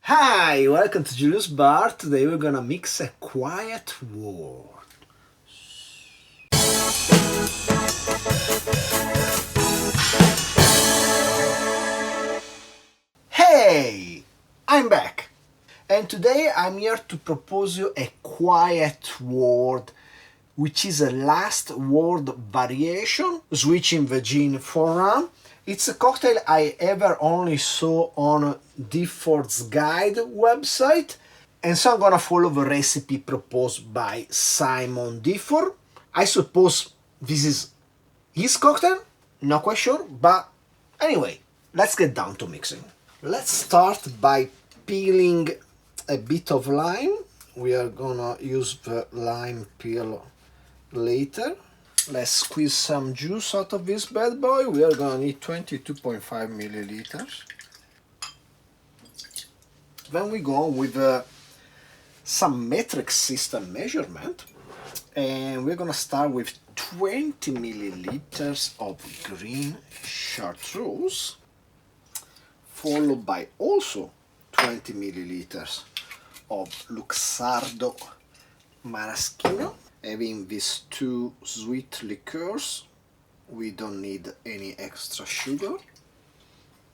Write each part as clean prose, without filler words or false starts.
Hi, welcome to Julius Bar. Today we're gonna mix a quiet word. Hey, I'm back. And today I'm here to propose you a quiet word, which is a last word variation, switching the gin for rum. It's a cocktail I ever only saw on Difford's Guide website, and so I'm gonna follow the recipe proposed by Simon Difford. I suppose this is his cocktail, not quite sure, but anyway, let's get down to mixing. Let's start by peeling a bit of lime. We are gonna use the lime peel later. Let's squeeze some juice out of this bad boy. We are gonna need 22.5 milliliters. Then we go with some metric system measurement, and we're gonna start with 20 milliliters of green chartreuse, followed by also 20 milliliters of Luxardo maraschino. Having these two sweet liqueurs, we don't need any extra sugar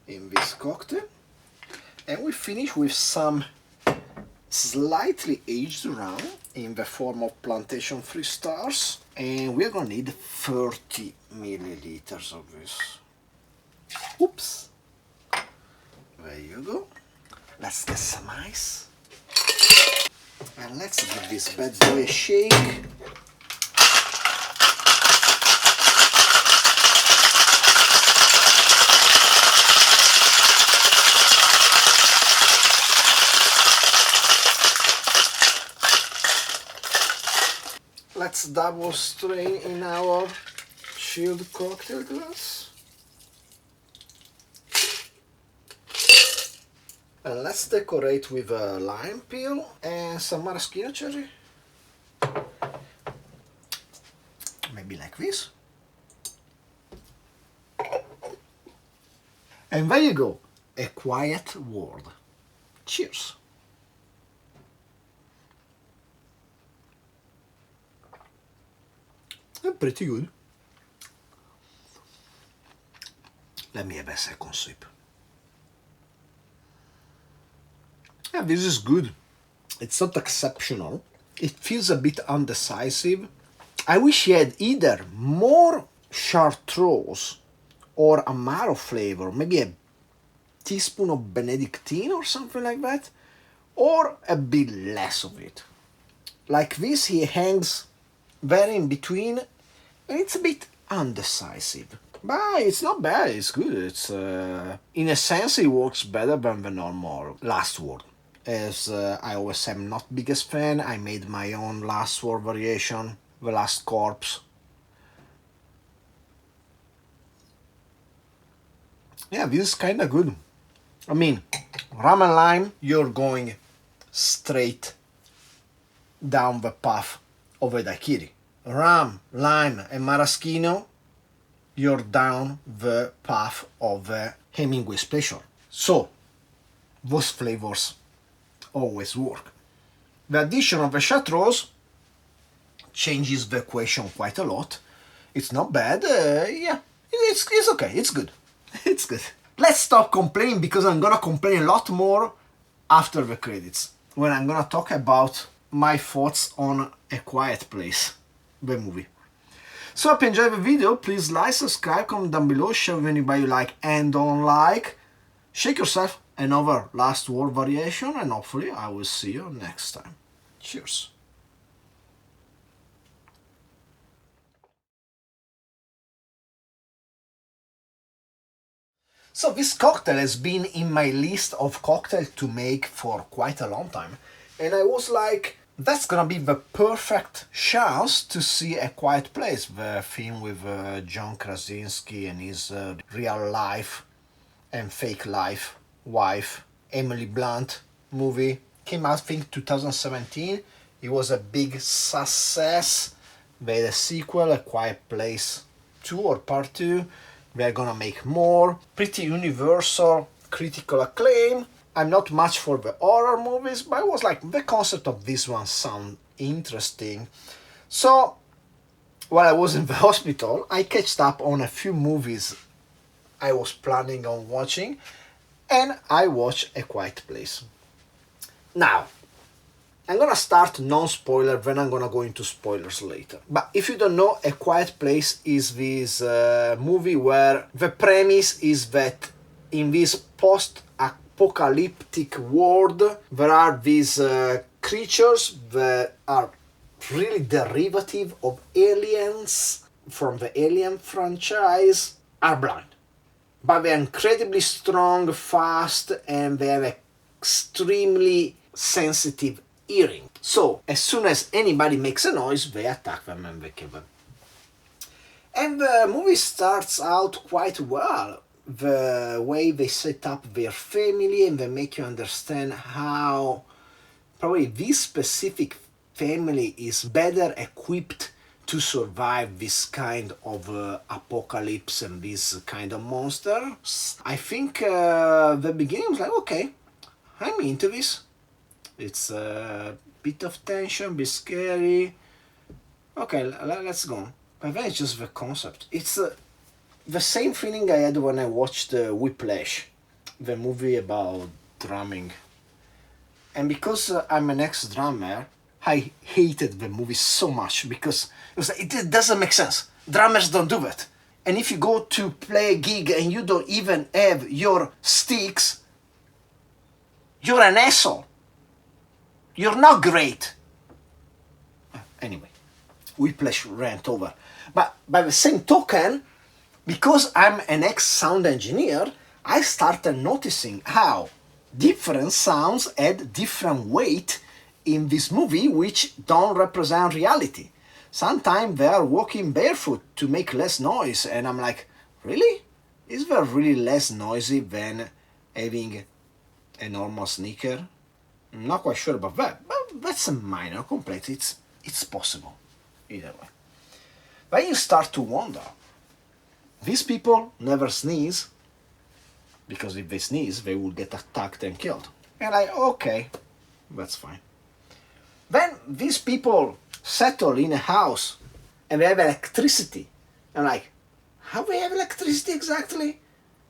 in this cocktail. And we finish with some slightly aged rum in the form of Plantation 3 stars, and we're gonna need 30 milliliters of this. Oops! There you go. Let's get some ice. And let's give this bad boy a shake. Let's double strain in our chilled cocktail glass. And let's decorate with a lime peel and some maraschino cherry. Maybe like this. And there you go, a quiet word. Cheers. Pretty good. Let me have a second sip. Yeah, this is good. It's not exceptional. It feels a bit undecisive. I wish he had either more chartreuse or amaro flavor, maybe a teaspoon of Benedictine or something like that, or a bit less of it. Like this, he hangs very in between, and it's a bit undecisive. But it's not bad, it's good. It's in a sense, it works better than the normal last word. As I always am not biggest fan, I made my own last word variation, the last corpse. Yeah, this is kinda good. I mean, rum and lime, you're going straight down the path of a daiquiri. Rum, lime and maraschino, you're down the path of a Hemingway special. So, those flavors always work. The addition of the chartreuse changes the equation quite a lot. It's not bad, yeah, it's okay, it's good. It's good. Let's stop complaining, because I'm gonna complain a lot more after the credits, when I'm gonna talk about my thoughts on A Quiet Place, the movie. So if you enjoyed the video, please like, subscribe, comment down below, share with anybody you like and don't like. Shake yourself another last word variation, and hopefully I will see you next time. Cheers. So this cocktail has been in my list of cocktails to make for quite a long time, and I was like, that's gonna be the perfect chance to see A Quiet Place, the film with John Krasinski and his real life and fake life wife, Emily Blunt movie. Came out, I think, 2017. It was a big success. They had a sequel, A Quiet Place 2 or Part 2. They're gonna make more. Pretty universal critical acclaim. I'm not much for the horror movies, but I was like, the concept of this one sound interesting. So, while I was in the hospital, I catched up on a few movies I was planning on watching, and I watched A Quiet Place. Now, I'm gonna start non-spoiler, then I'm gonna go into spoilers later. But if you don't know, A Quiet Place is this movie where the premise is that in this post-apocalyptic world, there are these creatures that are really derivative of aliens from the Alien franchise, are blind. But they're incredibly strong, fast, and they have extremely sensitive hearing. So, as soon as anybody makes a noise, they attack them and they kill them. And the movie starts out quite well. The way they set up their family, and they make you understand how probably this specific family is better equipped to survive this kind of apocalypse and this kind of monsters. I think the beginning was like, okay, I'm into this. It's a bit of tension, bit scary. Okay, let's go. But then it's just the concept. It's the same feeling I had when I watched Whiplash, the movie about drumming. And because I'm an ex-drummer, I hated the movie so much because it was like, it doesn't make sense. Drummers don't do that. And if you go to play a gig and you don't even have your sticks, you're an asshole. You're not great. Anyway, Whiplash rant over. But by the same token, because I'm an ex-sound engineer, I started noticing how different sounds add different weight in this movie, which don't represent reality. Sometimes they are walking barefoot to make less noise, and I'm like, really? Is there really less noisy than having a normal sneaker? I'm not quite sure about that, but that's a minor complaint. It's possible, either way. Then you start to wonder, these people never sneeze, because if they sneeze, they will get attacked and killed. And okay, that's fine. Then these people settle in a house and they have electricity. I'm like, how do they have electricity exactly?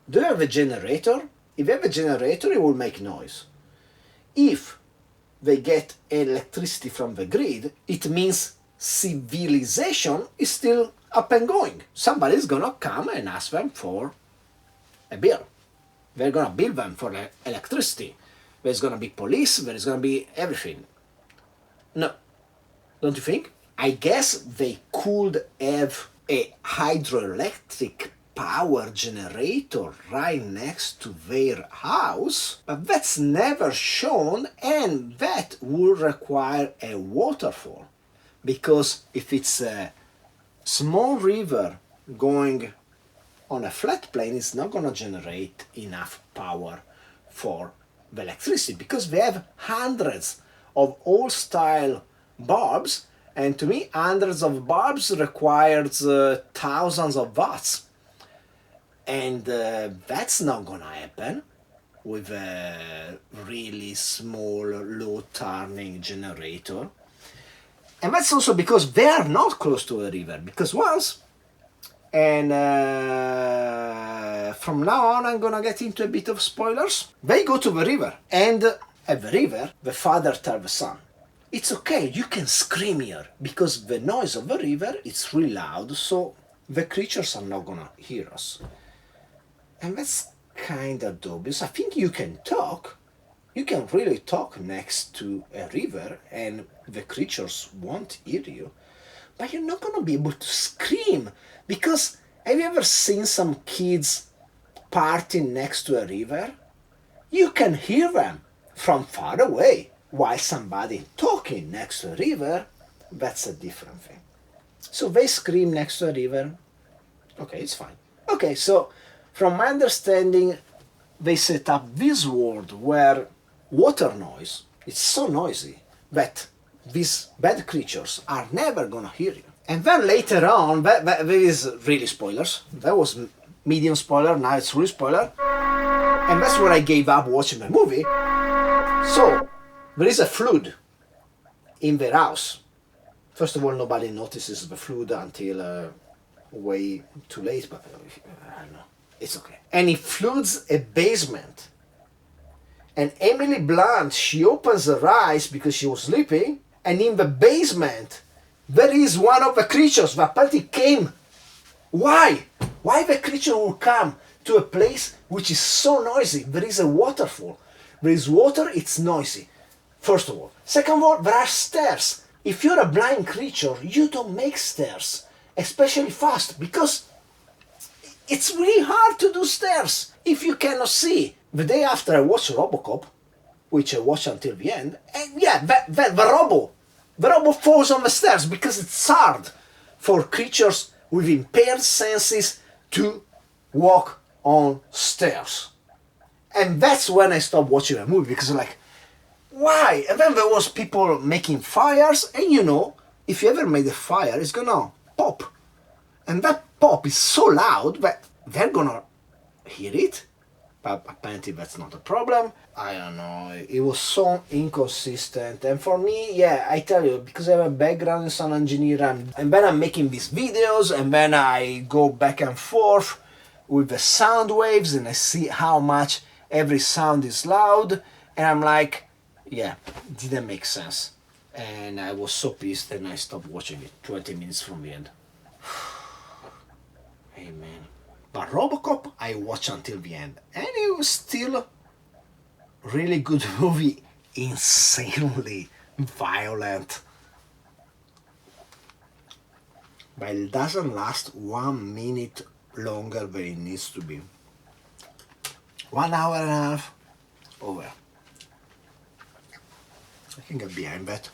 Do you have a generator? If you have a generator, it will make noise. If they get electricity from the grid, it means civilization is still up and going. Somebody's gonna come and ask them for a bill. They're gonna bill them for electricity. There's gonna be police, there's gonna be everything. No, don't you think? I guess they could have a hydroelectric power generator right next to their house, but that's never shown, and that would require a waterfall. Because if it's a small river going on a flat plane, it's not going to generate enough power for the electricity, because they have hundreds of old style bulbs, and to me hundreds of bulbs requires thousands of watts, and that's not gonna happen with a really small low turning generator. And that's also because they are not close to a river, because once, and from now on I'm gonna get into a bit of spoilers, they go to the river, and at the river the father tells the son, it's okay, you can scream here, because the noise of the river is really loud, so the creatures are not gonna hear us. And that's kind of dubious. I think you can talk, you can really talk next to a river and the creatures won't hear you, but you're not gonna be able to scream, because have you ever seen some kids partying next to a river? You can hear them from far away, while somebody talking next to a river, that's a different thing. So they scream next to a river, okay, it's fine. Okay, so from my understanding, they set up this world where water noise is so noisy that these bad creatures are never gonna hear you. And then later on, that is really spoilers. That was medium spoiler, now it's really spoiler. And that's when I gave up watching the movie. So, there is a flood in their house. First of all, nobody notices the flood until way too late, but I don't know. It's okay. And it floods a basement. And Emily Blunt, she opens her eyes because she was sleeping, and in the basement, there is one of the creatures that apparently came. Why? Why the creature will come to a place which is so noisy? There is a waterfall. There is water, it's noisy. First of all. Second of all, there are stairs. If you're a blind creature, you don't make stairs, especially fast, because it's really hard to do stairs if you cannot see. The day after I watched Robocop, which I watched until the end, and yeah, the Robo falls on the stairs because it's hard for creatures with impaired senses to walk on stairs. And that's when I stopped watching a movie, because I'm like, why? And then there was people making fires, and you know, if you ever made a fire, it's gonna pop. And that pop is so loud that they're gonna hear it. But apparently that's not a problem. I don't know, it was so inconsistent. And for me, yeah, I tell you, because I have a background in sound engineering, and then I'm making these videos, and then I go back and forth with the sound waves, and I see how much every sound is loud, and I'm like, yeah, it didn't make sense. And I was so pissed, and I stopped watching it 20 minutes from the end. Amen. But Robocop I watched until the end, and it was still really good movie, insanely violent. But it doesn't last 1 minute longer than it needs to be. 1 hour and a half, over. I can get behind that.